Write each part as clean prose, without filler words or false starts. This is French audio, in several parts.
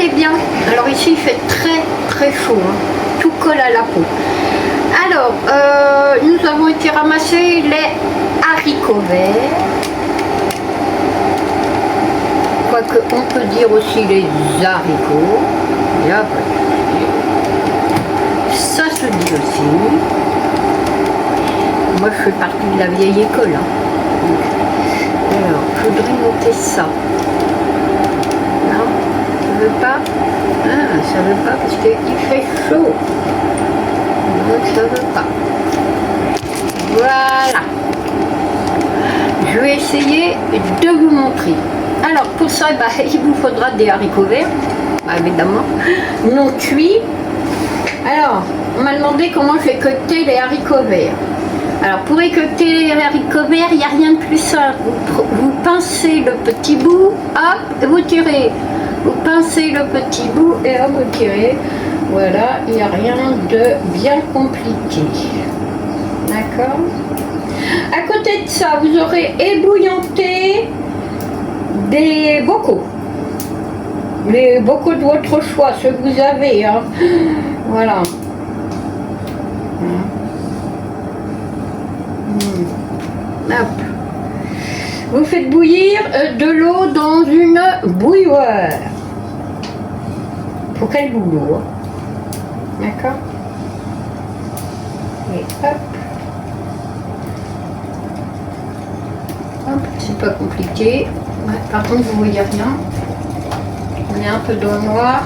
chauffez bien. Alors ici il fait très très chaud, hein. Tout colle à la peau. Alors, nous avons été ramasser les haricots verts. Quoique on peut dire aussi les haricots. Il y a pas de souci. Ça se dit aussi. Moi je fais partie de la vieille école. Hein. Alors, je voudrais noter ça. Non, ça veut pas. Ah, ça veut pas parce qu'il fait chaud. Donc ça veut pas. Voilà. Je vais essayer de vous montrer. Alors pour ça, bah, il vous faudra des haricots verts, bah, évidemment, non cuits. Alors, on m'a demandé comment je vais écoter les haricots verts. Alors pour écoter les haricots verts, il n'y a rien de plus simple. Vous pincez le petit bout, hop, et vous tirez. Vous pincez le petit bout et hop, vous tirez. Voilà, il n'y a rien de bien compliqué. D'accord? À côté de ça, vous aurez ébouillanté des bocaux. Les bocaux de votre choix, ceux que vous avez. Hein. Voilà. Hop. Vous faites bouillir de l'eau dans une bouilloire. Faut qu'elle boue l'eau. Hein. D'accord? Et hop. Hop, c'est pas compliqué. Ouais, par contre, vous voyez rien. On est un peu dans le noir.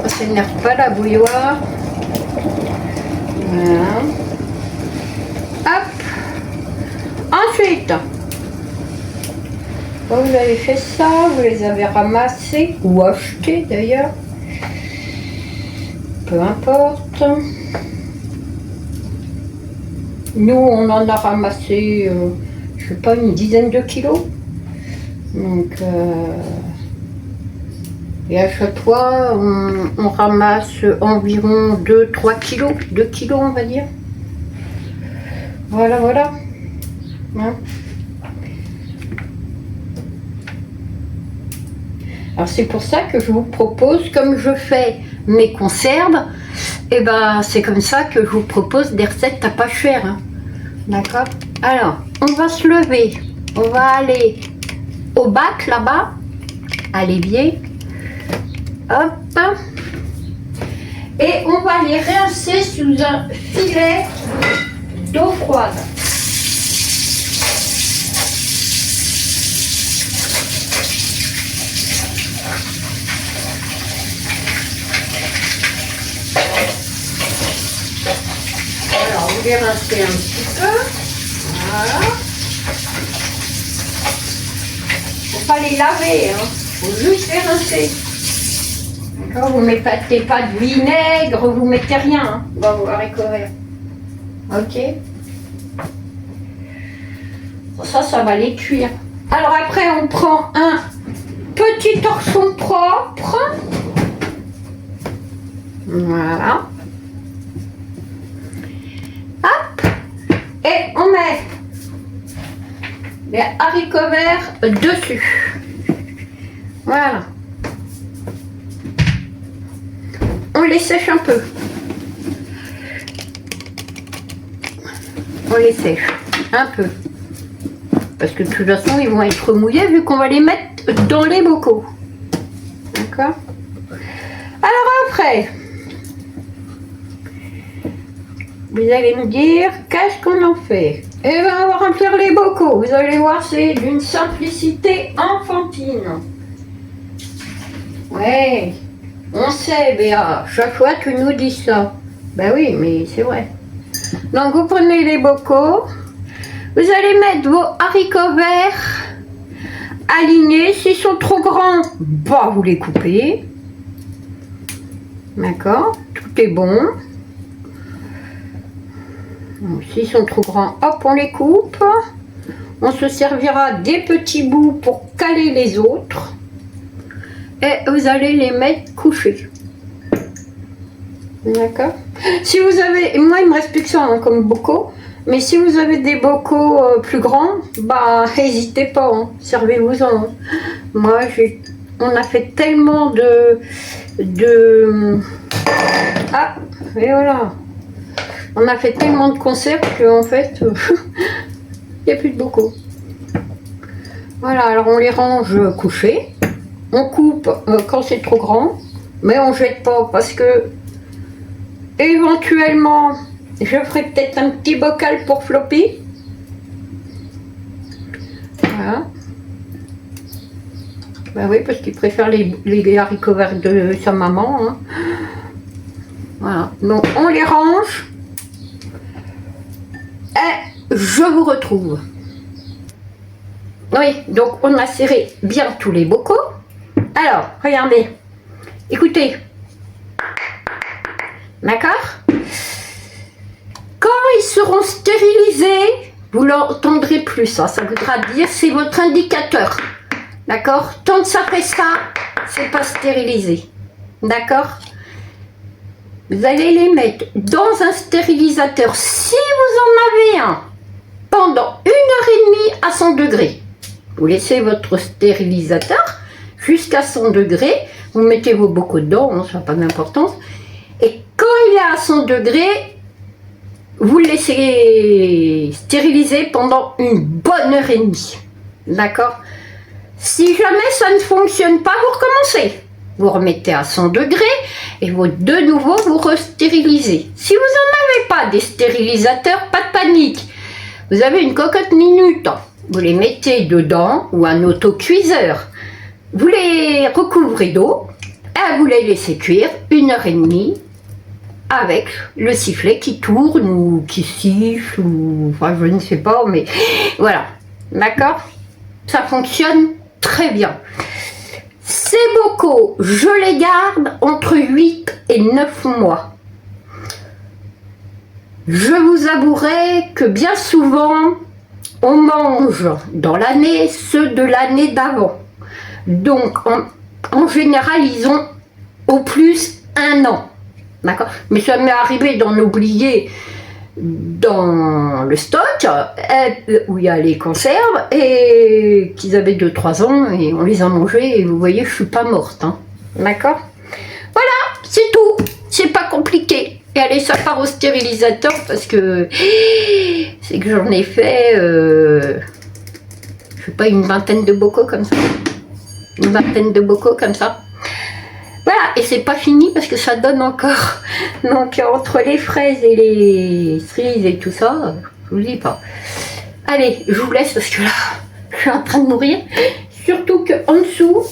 Ça s'énerve pas la bouilloire. Voilà. Hop. Ensuite, quand vous avez fait ça, vous les avez ramassés ou achetés d'ailleurs. Peu importe. Nous, on en a ramassé, je sais pas, une dizaine de kilos. Donc, et à chaque fois, on ramasse environ 2-3 kilos, 2 kilos on va dire. Voilà, voilà. Hein? Alors c'est pour ça que je vous propose, comme je fais mes conserves, et ben c'est comme ça que je vous propose des recettes à pas cher. Hein. D'accord? Alors, on va se lever, on va aller au bac là-bas, à l'évier. Hop. Et on va les rincer sous un filet d'eau froide. Alors, on les rincer un petit peu. Voilà. Faut pas les laver, hein. Faut juste les rincer. D'accord, vous ne mettez pas de vinaigre, vous mettez rien hein, dans vos haricots verts. Ok. Ça va les cuire. Alors après, on prend un petit torchon propre. Voilà. Hop. Et on met les haricots verts dessus. Voilà. On les sèche un peu. On les sèche un peu. Parce que de toute façon, ils vont être mouillés vu qu'on va les mettre dans les bocaux. D'accord? Alors après, vous allez me dire, qu'est-ce qu'on en fait? Eh bien, on va remplir les bocaux. Vous allez voir, c'est d'une simplicité enfantine. Ouais. On sait, Béa, chaque fois tu nous dis ça. Ben oui, mais c'est vrai. Donc vous prenez les bocaux, vous allez mettre vos haricots verts alignés. S'ils sont trop grands, bah vous les coupez. D'accord, tout est bon. S'ils sont trop grands, hop, on les coupe. On se servira des petits bouts pour caler les autres. Et vous allez les mettre couchés. D'accord. Si vous avez, moi il me reste plus que ça hein, comme bocaux. Mais si vous avez des bocaux plus grands, bah n'hésitez pas, hein, servez-vous-en. Hein. Moi, on a fait tellement Ah, et voilà. On a fait tellement de conserves qu'en fait, il n'y a plus de bocaux. Voilà, alors on les range couchés. On coupe quand c'est trop grand, mais on jette pas parce que éventuellement, je ferai peut-être un petit bocal pour Floppy. Voilà. Ben oui, parce qu'il préfère les haricots verts de sa maman. Hein. Voilà. Donc on les range. Et je vous retrouve. Oui, donc on a serré bien tous les bocaux. Alors, regardez. Écoutez. D'accord? Quand ils seront stérilisés, vous l'entendrez plus, ça voudra dire c'est votre indicateur. D'accord? Tant que ça fait ça, c'est pas stérilisé. D'accord? Vous allez les mettre dans un stérilisateur, si vous en avez un, pendant 1h30 à 100 degrés. Vous laissez votre stérilisateur jusqu'à 100 degrés, vous mettez vos bocaux dedans, hein, ça n'a pas d'importance. Et quand il est à 100 degrés, vous le laissez stériliser pendant une bonne heure et demie. D'accord? Si jamais ça ne fonctionne pas, vous recommencez. Vous remettez à 100 degrés et vous, de nouveau vous restérilisez. Si vous n'en avez pas des stérilisateurs, pas de panique. Vous avez une cocotte minute. Vous les mettez dedans ou un autocuiseur. Vous les recouvrez d'eau et vous les laissez cuire 1h30 avec le sifflet qui tourne ou qui siffle ou enfin je ne sais pas, mais voilà. D'accord? Ça fonctionne très bien. Ces bocaux, je les garde entre 8 et 9 mois. Je vous avouerai que bien souvent, on mange dans l'année ceux de l'année d'avant. Donc, en général, ils ont au plus 1 an. D'accord? Mais ça m'est arrivé d'en oublier dans le stock où il y a les conserves et qu'ils avaient 2-3 ans et on les a mangés et vous voyez je suis pas morte hein. D'accord, voilà c'est tout, c'est pas compliqué et allez ça part au stérilisateur parce que c'est que j'en ai fait je sais pas une vingtaine de bocaux comme ça, voilà, et c'est pas fini parce que ça donne encore. Donc entre les fraises et les cerises et tout ça, je vous dis pas. Allez, je vous laisse parce que là, je suis en train de mourir. Surtout qu'en dessous,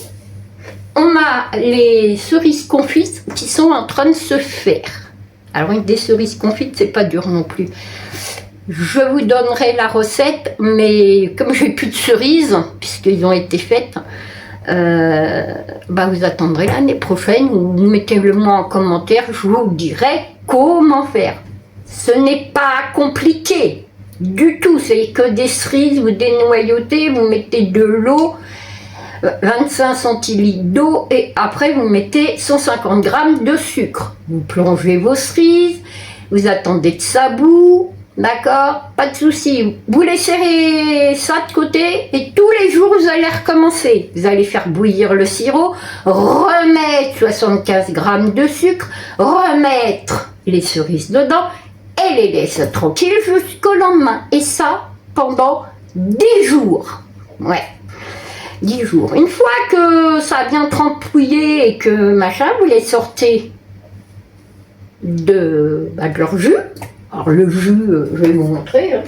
on a les cerises confites qui sont en train de se faire. Alors des cerises confites, c'est pas dur non plus. Je vous donnerai la recette, mais comme j'ai plus de cerises, puisqu'ils ont été faites, bah vous attendrez l'année prochaine ou vous mettez-le moi en commentaire, je vous dirai comment faire. Ce n'est pas compliqué du tout, c'est que des cerises, vous dénoyautez, vous mettez de l'eau, 25 centilitres d'eau et après vous mettez 150 grammes de sucre. Vous plongez vos cerises, vous attendez que ça bout. D'accord, pas de souci. Vous laisserez ça de côté et tous les jours vous allez recommencer. Vous allez faire bouillir le sirop, remettre 75 grammes de sucre, remettre les cerises dedans et les laisser tranquilles jusqu'au lendemain. Et ça pendant 10 jours. Ouais, 10 jours. Une fois que ça a bien trempouillé et que machin, vous les sortez de leur jus. Alors le jus, je vais vous montrer. Hein.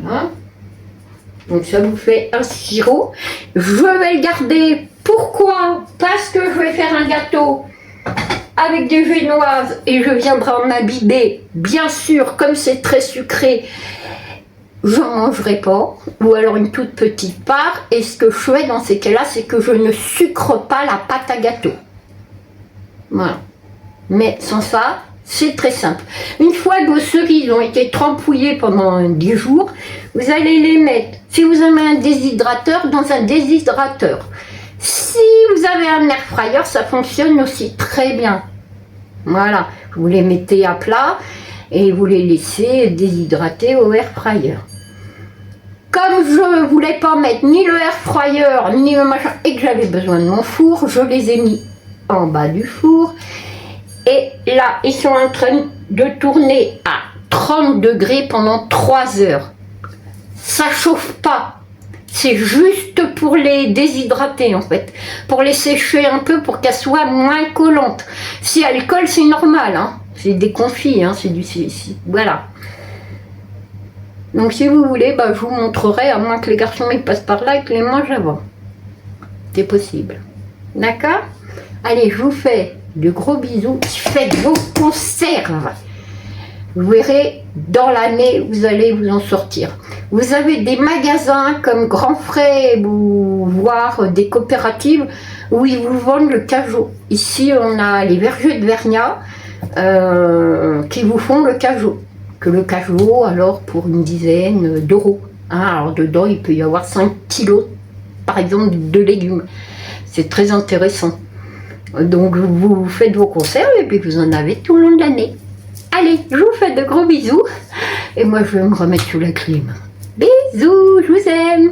Voilà. Donc ça vous fait un sirop. Je vais le garder. Pourquoi? Parce que je vais faire un gâteau avec des génoises et je viendrai en imbiber. Bien sûr, comme c'est très sucré, je n'en mangerai pas. Ou alors une toute petite part. Et ce que je fais dans ces cas-là, c'est que je ne sucre pas la pâte à gâteau. Voilà. Mais sans ça, c'est très simple. Une fois que vos cerises ont été trempouillées pendant 10 jours, vous allez les mettre, si vous avez un déshydrateur, dans un déshydrateur. Si vous avez un air fryer, ça fonctionne aussi très bien. Voilà, vous les mettez à plat et vous les laissez déshydrater au air fryer. Comme je ne voulais pas mettre ni le air fryer ni le machin et que j'avais besoin de mon four, je les ai mis en bas du four. Et là, ils sont en train de tourner à 30 degrés pendant 3 heures. Ça chauffe pas. C'est juste pour les déshydrater en fait. Pour les sécher un peu pour qu'elles soient moins collantes. Si elles collent, c'est normal. Hein. C'est des confits. Hein. C'est du... Voilà. Donc si vous voulez, bah, je vous montrerai, à moins que les garçons ils passent par là et que les mangent avant. C'est possible. D'accord? Allez, je vous fais de gros bisous. Faites vos conserves. Vous verrez, dans l'année, vous allez vous en sortir. Vous avez des magasins comme Grand Frais ou voire des coopératives où ils vous vendent le cajot. Ici, on a les vergers de Vergnat qui vous font le cajot. Que le cajot, alors, pour une dizaine d'euros. Hein, alors, dedans, il peut y avoir 5 kilos, par exemple, de légumes. C'est très intéressant. Donc, vous faites vos conserves et puis vous en avez tout le long de l'année. Allez, je vous fais de gros bisous. Et moi, je vais me remettre sous la clim. Bisous, je vous aime.